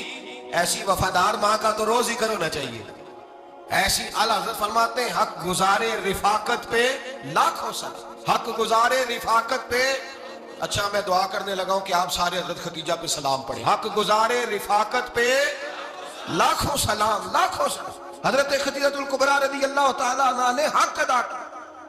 A: ایسی وفادار ماں کا تو روز ذکر ہونا چاہیے. ایسی اعلیٰ حضرت فرماتے ہیں حق گزارے رفاقت پہ لاکھوں سال, حق گزارے رفاقت پہ. اچھا میں دعا کرنے لگا ہوں کہ آپ سارے حضرت خدیجہ پہ سلام پڑھیں. حق گزارے رفاقت پہ لاکھوں سلام, لاکھوں سلام. حضرت خدیجہ الکبریٰ رضی اللہ تعالیٰ عنہ نے حق ادا کیا.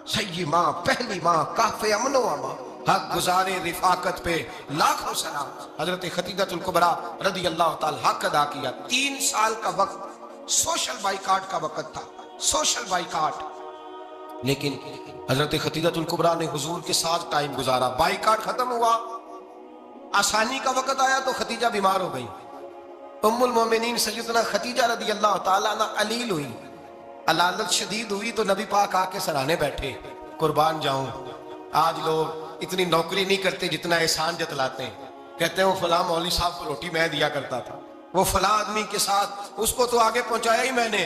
A: سیدی ماں, پہلی ماں, کہف امن و امان, حق گزارے رفاقت پہ لاکھوں سلام. حضرت خدیجۃ الکبریٰ رضی اللہ تعالی حق ادا کیا. 3 سال کا وقت سوشل بائیکاٹ کا وقت تھا, سوشل بائیکاٹ. لیکن حضرت خدیجۃ الکبریٰ نے حضور کے ساتھ ٹائم گزارا. بائیکاٹ ختم ہوا, آسانی کا وقت آیا تو خدیجہ بیمار ہو گئی. ام المومنین سیدنا خدیجہ رضی اللہ تعالیٰ عنہ علیل ہوئی, علالت شدید ہوئی تو نبی پاک آ کے سرانے بیٹھے. قربان جاؤں, آج لوگ اتنی نوکری نہیں کرتے جتنا احسان جتلاتے ہیں. کہتے ہیں وہ فلاں مولوی صاحب کو روٹی میں دیا کرتا تھا, وہ فلاں آدمی کے ساتھ اس کو تو آگے پہنچایا ہی میں نے.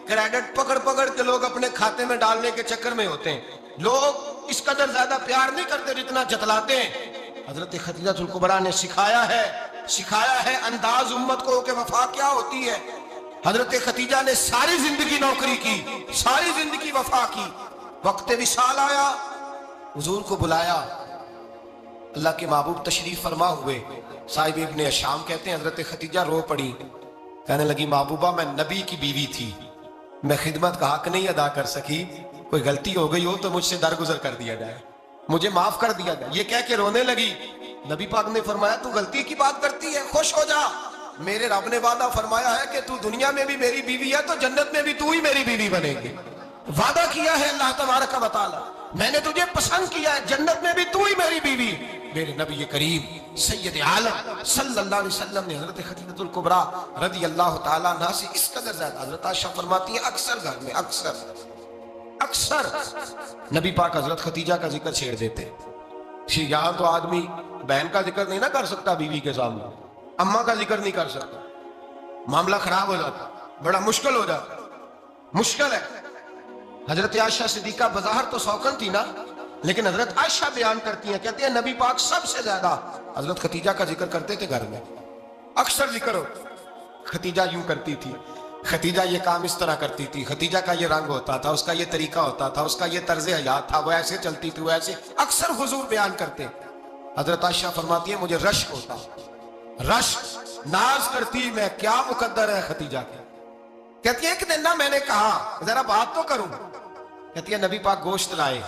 A: کریڈٹ پکڑ پکڑ کے لوگ اپنے کھاتے میں ڈالنے کے چکر میں ہوتے ہیں. لوگ اس قدر زیادہ پیار نہیں کرتے جتنا جتلاتے ہیں. حضرت خدیجۃ الکبریٰ نے سکھایا ہے انداز امت کو کہ وفا کیا ہوتی ہے. حضرت خدیجہ نے ساری زندگی نوکری کی, ساری زندگی وفا کی. وقت وصال آیا, حضور کو بلایا. اللہ کے محبوب تشریف فرما ہوئے. صاحب ابن شام کہتے ہیں حضرت خدیجہ رو پڑی, کہنے لگی محبوبہ میں نبی کی بیوی تھی, میں خدمت کا حق نہیں ادا کر سکی. کوئی غلطی ہو گئی ہو تو مجھ سے درگزر کر دیا جائے, مجھے معاف کر دیا جائے. یہ کہہ کے رونے لگی. نبی پاک نے فرمایا تو غلطی کی بات کرتی ہے, خوش ہو جا. میرے رب نے وعدہ فرمایا ہے کہ تو دنیا میں بھی میری بیوی ہے تو جنت میں بھی تو ہی میری بیوی بنے گی. وعدہ کیا ہے اللہ تبارک و تعالی, میں نے تجھے پسند کیا ہے, جنت میں بھی تو ہی میری بیوی. میرے نبی کریم سید عالم صلی اللہ علیہ وسلم نے حضرت خدیجۃ الکبریٰ رضی اللہ تعالیٰ عنہ سے اس قدر زیادہ. حضرت عائشہ فرماتی ہیں اکثر گھر میں اکثر نبی پاک حضرت خدیجہ کا ذکر چھیڑ دیتے. یہاں تو آدمی بہن کا ذکر نہیں نہ کر سکتا بیوی کے سامنے, اماں کا ذکر نہیں کر سکتا, معاملہ خراب ہو جاتا, بڑا مشکل ہو جاتا, مشکل ہے. حضرت عائشہ صدیقہ بظاہر تو سوکن تھی نا, لیکن حضرت عائشہ بیان کرتی ہیں, کہتی ہیں نبی پاک سب سے زیادہ حضرت خدیجہ کا ذکر کرتے تھے گھر میں. اکثر ذکر ہو, خدیجہ یوں کرتی تھی, خدیجہ یہ کام اس طرح کرتی تھی, خدیجہ کا یہ رنگ ہوتا تھا, اس کا یہ طریقہ ہوتا تھا, اس کا یہ طرز حیات تھا, وہ ایسے چلتی تھی, وہ ایسے. اکثر حضور بیان کرتے. حضرت عائشہ فرماتی ہے مجھے رشک ہوتا, رشک, ناز کرتی میں کیا مقدر ہے خدیجہ کے. کہتی ہے ایک دن نا میں نے کہا ذرا بات تو کروں. کہتی ہے نبی پاک گوشت لائے,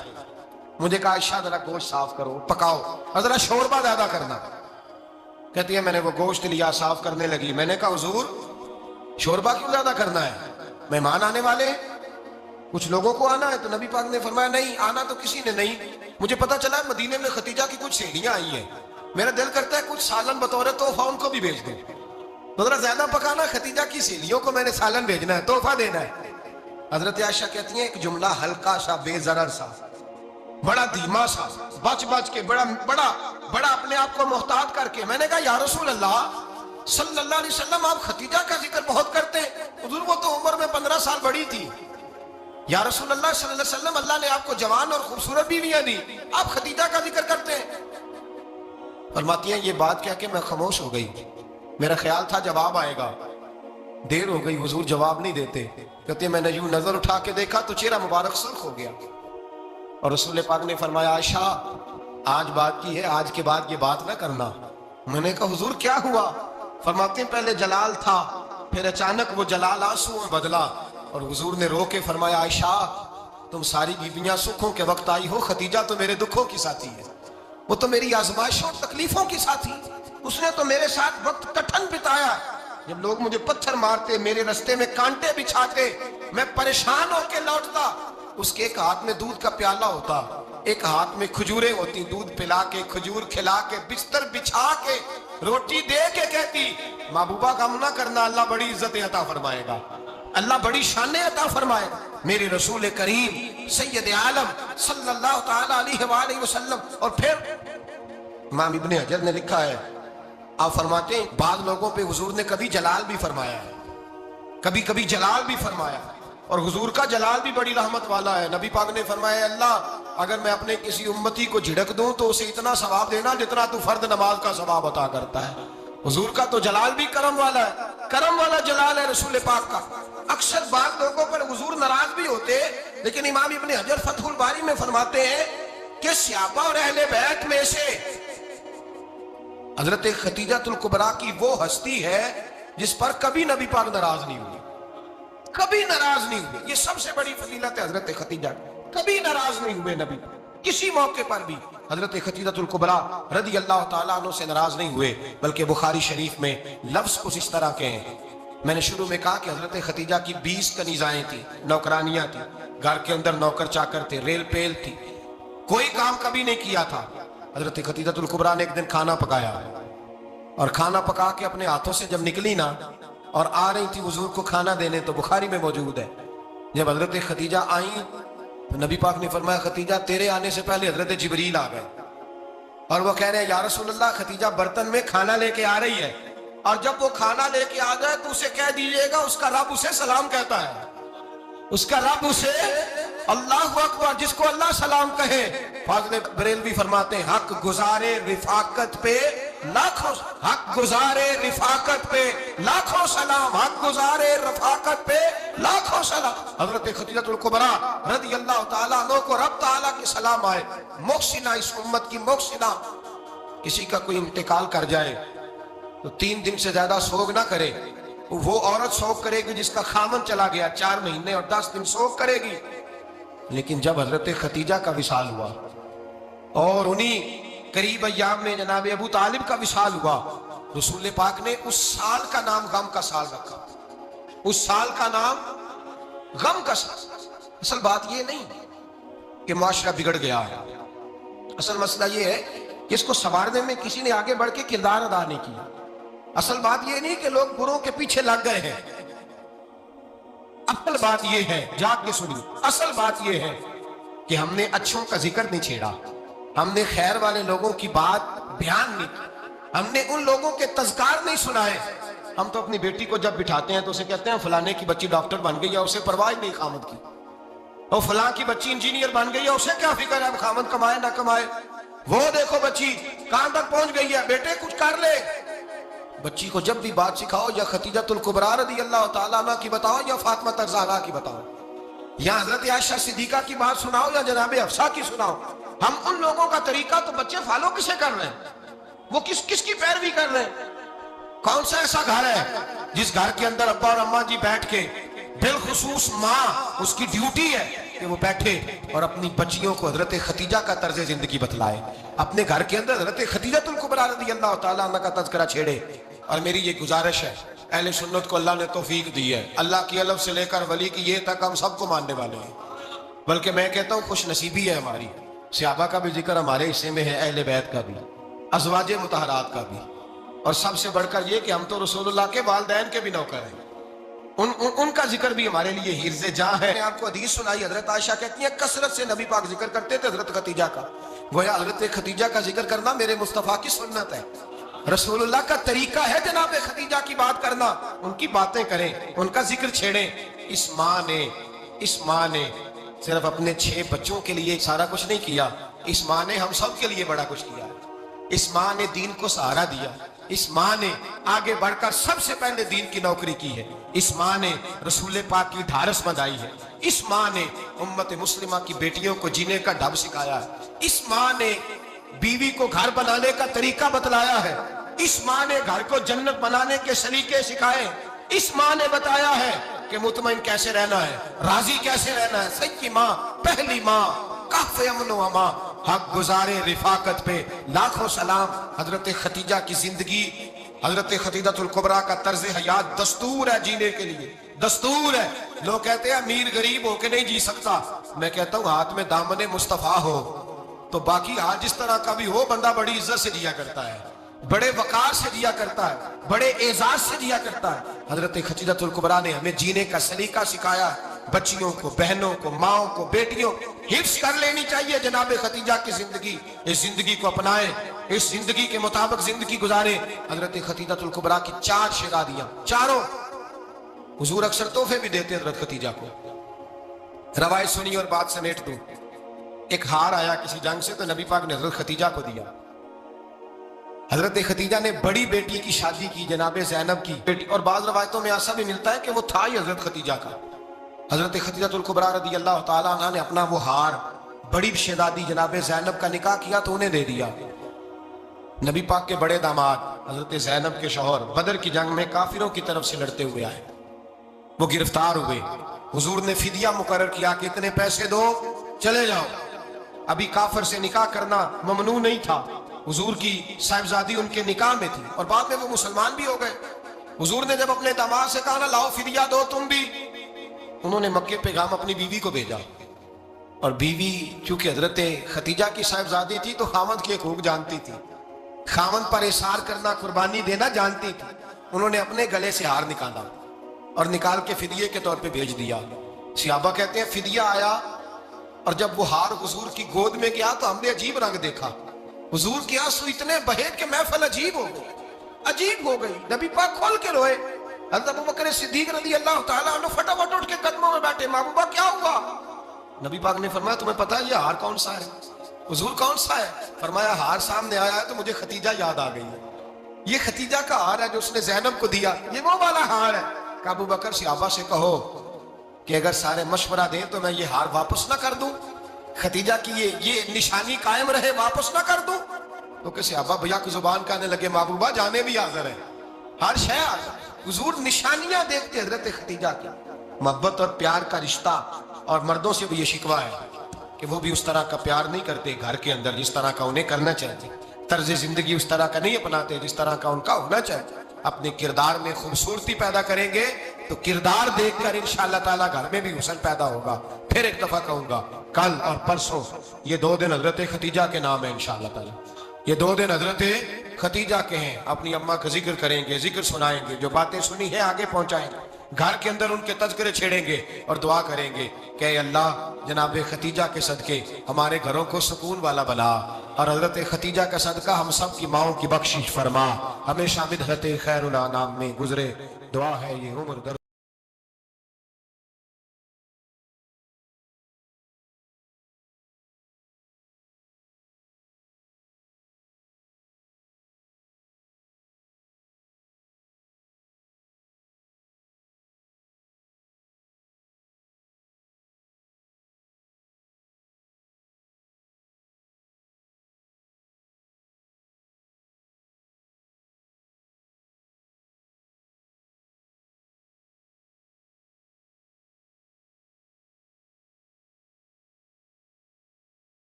A: مجھے کہا عائشہ ذرا گوشت صاف کرو, پکاؤ, ذرا شوربہ زیادہ کرنا. کہتی ہے میں نے وہ گوشت لیا, صاف کرنے لگی. میں نے کہا حضور شوربہ کیوں زیادہ کرنا ہے, مہمان آنے والے ہیں, کچھ لوگوں کو آنا ہے. تو نبی پاک نے فرمایا نہیں, آنا تو کسی نے نہیں, مجھے پتا چلا ہے مدینے میں خدیجہ کی کچھ سہیلیاں آئی ہیں, میرا دل کرتا ہے کچھ سالن بطور تحفہ ان کو بھی بھیج دیں. تو ذرا زیادہ پکانا, خدیجہ کی سہیلیوں کو میں نے سالن بھیجنا ہے, تحفہ دینا ہے. حضرت عائشہ کہتی ہیں ایک جملہ ہلکا سا, بے ضرر سا, بڑا دھیما سا, بچ کے, بڑا اپنے آپ کو محتاط کر کے. میں نے کہا یا رسول اللہ صلی اللہ علیہ وسلم آپ خدیجہ کا ذکر بہت کرتے ہیں. حضور وہ تو عمر میں 15 سال بڑی تھی. یا رسول اللہ صلی اللہ علیہ وسلم اللہ نے آپ کو جوان اور خوبصورت بیویاں دی, آپ خدیجہ کا ذکر کرتے ہیں. فرماتی ہیں یہ بات کہہ کے میں خاموش ہو گئی. میرا خیال تھا جواب آئے گا, دیر ہو گئی, حضور جواب نہیں دیتے. کہتے ہیں میں نے یوں نظر اٹھا کے دیکھا تو چہرہ مبارک سرخ ہو گیا. اور رسول پاک نے فرمایا عائشہ آج بات کی ہے, آج کے بعد یہ بات نہ کرنا. میں نے کہا حضور کیا ہوا؟ فرماتے ہیں پہلے جلال تھا, پھر اچانک وہ جلال آنسو میں بدلا. اور حضور نے رو کے فرمایا عائشہ تم ساری بیویاں سکھوں کے وقت آئی ہو, خدیجہ تو میرے دکھوں کی ساتھی ہے, وہ تو میری آزمائشوں اور تکلیفوں کی ساتھی, اس نے تو میرے ساتھ وقت کٹھن بتایا. جب لوگ مجھے پتھر مارتے, میرے رستے میں کانٹے بچھاتے, میں پریشان ہو کے لوٹتا. اس کے ایک ہاتھ میں دودھ کا پیالہ ہوتا, ایک ہاتھ میں کھجوریں ہوتی, دودھ پلا کے, کھجور کھلا کے, بستر بچھا کے, روٹی دے کے کہتی محبوبہ غم نہ کرنا, اللہ بڑی عزت عطا فرمائے گا, اللہ بڑی شان عطا فرمائے گا. میرے رسول کریم سید عالم صلی اللہ تعالی علیہ وآلہ وسلم. اور پھر امام ابن حجر نے لکھا ہے, آپ فرماتے ہیں بعض لوگوں پہ حضور نے کبھی جلال بھی فرمایا ہے, کبھی جلال بھی فرمایا, اور حضور کا جلال بھی بڑی رحمت والا ہے. نبی پاک نے فرمایا اللہ اگر میں اپنے کسی امتی کو جھڑک دوں تو اسے اتنا ثواب دینا جتنا تو فرد نماز کا ثواب عطا کرتا ہے. حضور کا تو جلال بھی کرم والا ہے, کرم والا جلال ہے رسول پاک کا. اکثر بعض لوگوں پر حضور ناراض بھی ہوتے, لیکن امام ابن حجر فتح الباری میں فرماتے ہیں کہ صحابہ اور اہل بیت میں سے حضرت خدیجۃ الکبریٰ کی وہ ہستی ہے جس پر کبھی نبی پاک ناراض نہیں ہوئی, کبھی ناراض نہیں ہوئے. یہ سب سے بڑی فضیلت ہے حضرت خدیجہ, کبھی ناراض نہیں ہوئے نبی کسی موقع پر بھی. حضرت خدیجہ الکبریٰ رضی اللہ تعالیٰ عنہ سے ناراض نہیں ہوئے، بلکہ بخاری شریف میں لفظ کچھ اس طرح کے ہیں۔ میں نے شروع میں کہا کہ حضرت خدیجہ کی 20 کنیزائیں تھیں، نوکرانیاں تھیں، گھر کے اندر نوکر چاکر تھے، ریل پیل تھی، کوئی کام کبھی نہیں کیا تھا۔ حضرت خدیجہ الکبریٰ نے ایک دن کھانا پکایا، اور کھانا پکا کے اپنے ہاتھوں سے جب نکلی نا اور آ رہی تھی حضور کو کھانا دینے، تو بخاری میں موجود ہے جب حضرت خدیجہ آئیں تو نبی پاک نے فرمایا خدیجہ تیرے آنے سے پہلے حضرت جبریل آ گئے، اور وہ کہہ رہے ہیں یا رسول اللہ خدیجہ برتن میں کھانا لے کے آ رہی ہے، اور جب وہ کھانا لے کے آ جائے تو اسے کہہ دیجئے گا اس کا رب اسے سلام کہتا ہے، اس کا رب اسے اللہ اکبر، جس کو اللہ سلام کہے۔ فاضل بریلوی فرماتے ہیں حق گزارے رفاقت پہ لاکھوں، حق گزارے رفاقت پہ لاکھوں سلام، حق گزارے رفاقت پہ لاکھوں سلام۔ حضرت خدیجہ الکبریٰ رضی اللہ تعالیٰ عنہ کو رب تعالیٰ کے سلام آئے۔ محسنہ، اس امت کی محسنہ، کسی کا کوئی انتقال کر جائے تو 3 دن سے زیادہ سوگ نہ کرے، وہ عورت سوگ کرے گی جس کا خامن چلا گیا، 4 مہینے اور 10 دن سوگ کرے گی۔ لیکن جب حضرت خدیجہ کا وصال ہوا اور انہی قریب ایام میں جناب ابو طالب کا وصال ہوا، رسول پاک نے اس سال کا نام غم کا سال رکھا، اس سال کا نام غم کا سال۔ اصل بات یہ نہیں کہ معاشرہ بگڑ گیا ہے، اصل مسئلہ یہ ہے کہ اس کو سنوارنے میں کسی نے آگے بڑھ کے کردار ادا نہیں کیا۔ اصل بات یہ نہیں کہ لوگ بروں کے پیچھے لگ گئے ہیں، اصل بات یہ ہے، جاگ کے سنیے، اصل بات یہ ہے کہ ہم نے اچھوں کا ذکر نہیں چھیڑا، ہم نے خیر والے لوگوں کی بات بیان نہیں کی، ہم نے ان لوگوں کے تذکار نہیں سنائے۔ ہم تو اپنی بیٹی کو جب بٹھاتے ہیں تو اسے کہتے ہیں فلانے کی بچی ڈاکٹر بن گئی ہے، اسے پرواہ نہیں خامد کی، اور فلاں کی بچی انجینئر بن گئی ہے، اسے کیا فکر ہے خامد کمائے نہ کمائے، وہ دیکھو بچی کہاں تک پہنچ گئی ہے، بیٹے کچھ کر لے۔ بچی کو جب بھی بات سکھاؤ یا خدیجہ الکبریٰ رضی اللہ تعالیٰ عنہ کی بتاؤ یا فاطمہ الزہرا کی بتاؤ، یا حضرت عائشہ صدیقہ کی بات سناؤ یا جناب حفصہ کی سناؤ، ہم ان لوگوں کا طریقہ تو بچے فالو کسے کر رہے ہیں، وہ کس کی پیروی کر رہے ہیں؟ کون سا ایسا گھر ہے جس گھر کے اندر ابا اور اماں جی بیٹھ کے، بالخصوص ماں، اس کی ڈیوٹی ہے کہ وہ بیٹھے اور اپنی بچیوں کو حضرت خدیجہ کا طرز زندگی بتلائے، اپنے گھر کے اندر حضرت خدیجہ الکبریٰ رضی اللہ تعالیٰ عنہ کا تذکرہ چھیڑے۔ اور میری یہ گزارش ہے، اہل سنت کو اللہ نے توفیق دی ہے، اللہ کی الف سے لے کر ولی کی یہ تک ہم سب کو ماننے والے ہیں، بلکہ میں کہتا ہوں خوش نصیبی ہے ہماری، صحابہ کا بھی ذکر ہمارے حصے میں ہے، اہل بیت کا بھی، ازواج مطہرات کا بھی، اور سب سے بڑھ کر یہ کہ ہم تو رسول اللہ کے والدین کے بھی نوکر ہیں، ان کا ذکر بھی ہمارے لیے حرز جاں ہے۔ میں آپ کو حدیث سنائی، حضرت عائشہ کہتی ہیں کثرت سے نبی پاک ذکر کرتے تھے حضرت خدیجہ کا، گویا حضرت خدیجہ کا ذکر کرنا میرے مصطفیٰ کی سنت ہے، رسول اللہ کا طریقہ ہے جناب خدیجہ کی بات کرنا، ان کی باتیں کریں، ان کا ذکر چھیڑیں۔ اس ماں نے صرف اپنے 6 بچوں کے لیے سارا کچھ نہیں کیا، اس ماں نے ہم سب کے لیے بڑا کچھ کیا، اس ماں نے دین کو سہارا دیا، اس ماں نے آگے بڑھ کر سب سے پہلے دین کی نوکری کی ہے، اس ماں نے رسول پاک کی ڈھارس بندھائی ہے، اس ماں نے امت مسلمہ کی بیٹیوں کو جینے کا ڈھب سکھایا ہے، اس ماں نے بیوی کو گھر بنانے کا طریقہ بتلایا ہے، اس ماں نے گھر کو جنت بنانے کے سلیقے سکھائے، اس ماں نے بتایا ہے کہ مطمئن کیسے رہنا ہے، راضی کیسے رہنا ہے۔ سچی ماں، پہلی ماں، کہف امن و امان، حق گزارے رفاقت پہ لاکھوں سلام۔ حضرت خدیجہ کی زندگی، حضرت خدیجہ الکبریٰ کا طرز حیات دستور ہے جینے کے لیے، دستور ہے۔ لوگ کہتے ہیں امیر غریب ہو کے نہیں جی سکتا، میں کہتا ہوں ہاتھ میں دامن مصطفیٰ ہو تو باقی حال جس طرح کا بھی ہو، بندہ بڑی عزت سے جیا کرتا ہے، بڑے وقار سے جیا کرتا ہے، بڑے اعزاز سے جیا کرتا ہے۔ حضرت خدیجہ الکبریٰ نے ہمیں جینے کا سلیقہ سکھایا، بچیوں کو، بہنوں کو، ماؤں کو، بیٹیوں حفظ کر لینی چاہیے جناب خدیجہ کی زندگی، اس زندگی کو اپنائیں، اس زندگی کے مطابق زندگی گزاریں۔ حضرت خدیجہ الکبریٰ کی 4 شہزادیاں، چاروں حضور اکثر تحفے بھی دیتے حضرت خدیجہ کو۔ روایت سنی اور بات سمیٹ دوں، ایک ہار آیا کسی جنگ سے تو نبی پاک نے حضرت خدیجہ کو دیا۔ حضرت خدیجہ نے بڑی بیٹی کی شادی کی، جناب زینب کی بیٹی، اور بعض روایتوں میں ایسا بھی ملتا ہے کہ وہ تھا ہی حضرت خدیجہ کا۔ حضرت خدیجہ الکبریٰ رضی اللہ تعالیٰ عنہ نے اپنا وہ ہار بڑی شہزادی جناب زینب کا نکاح کیا تو انہیں دے دیا۔ نبی پاک کے بڑے داماد حضرت زینب کے شوہر بدر کی جنگ میں کافروں کی طرف سے لڑتے ہوئے آئے، وہ گرفتار ہوئے، حضور نے فدیہ مقرر کیا کہ اتنے پیسے دو چلے جاؤ، ابھی کافر سے نکاح کرنا ممنوع نہیں تھا، حضور کی صاحبزادی ان کے نکاح میں تھی اور بعد میں وہ مسلمان بھی ہو گئے۔ حضور نے جب اپنے داماد سے کہا نا لاؤ فدیہ دو تم بھی، انہوں نے مکے پیغام اپنی بیوی کو بھیجا، اور بیوی چونکہ حضرت ختیجہ کی صاحبزادی تھی تو خاوند کی حقوق جانتی تھی، خاوند پر اثار کرنا، قربانی دینا جانتی تھی۔ انہوں نے اپنے گلے سے ہار نکالا اور نکال کے فدیے کے طور پہ بھیج دیا۔ صحابہ کہتے ہیں فدیہ آیا اور جب وہ ہار حضور کی گود میں گیا تو ہم نے عجیب رنگ دیکھا، حضور کے آنسو اتنے بہے کہ محفل عجیب ہو گئی، عجیب ہو گئی۔ نبی پاک کھول کے روئے۔ حضرت ابوبکر صدیق رضی اللہ تعالیٰ عنہ فٹافٹ اٹھ کے قدموں میں بیٹھے، محبوبہ کیا ہوا؟ نبی پاک نے فرمایا تمہیں پتا ہے یہ ہار کون سا ہے؟ حضور کون سا ہے؟ فرمایا ہار سامنے آیا ہے تو مجھے ختیجہ یاد آ گئی ہے، یہ ختیجہ کا ہار ہے جو اس نے زینب کو دیا، یہ وہ والا ہار ہے۔ کہ ابوبکر صحابہ سے کہو کہ اگر سارے مشورہ دیں تو میں یہ ہار واپس نہ کر دوں، ختیجہ کی یہ نشانی قائم رہے، واپس نہ کر دوں؟ تو کہ صحابہ بھیا کی زبان کہنے لگے محبوبہ جانے بھی حاضر ہے، ہر شے حاضر۔ حضور نشانیاں دیکھتے حضرت ختیجہ کی، محبت اور پیار کا رشتہ، اور مردوں سے بھی یہ شکوہ ہے کہ وہ بھی اس طرح کا پیار نہیں کرتے گھر کے اندر جس طرح کا انہیں کرنا چاہیے، طرز زندگی اس طرح کا نہیں اپناتے جس طرح کا ان کا ہونا چاہیے۔ اپنے کردار میں خوبصورتی پیدا کریں گے تو کردار دیکھ کر انشاءاللہ تعالیٰ گھر میں بھی حسن پیدا ہوگا۔ پھر ایک دفعہ کہوں گا کل اور پرسوں یہ 2 دن حضرت ختیجہ کے نام ہے انشاءاللہ تعالیٰ، یہ 2 دن حضرت ختیجہ کے ہیں۔ اپنی اماں کا ذکر کریں گے، ذکر سنائیں گے، جو باتیں سنی ہیں آگے پہنچائیں گے، گھر کے اندر ان کے تذکرے چھیڑیں گے اور دعا کریں گے کہ اے اللہ جناب ختیجہ کے صدقے ہمارے گھروں کو سکون والا بنا، اور حضرت ختیجہ کا صدقہ ہم سب کی ماؤں کی بخشش فرما، ہمیشہ مدحت خیر الانام میں گزرے۔ دعا ہے یہ عمر در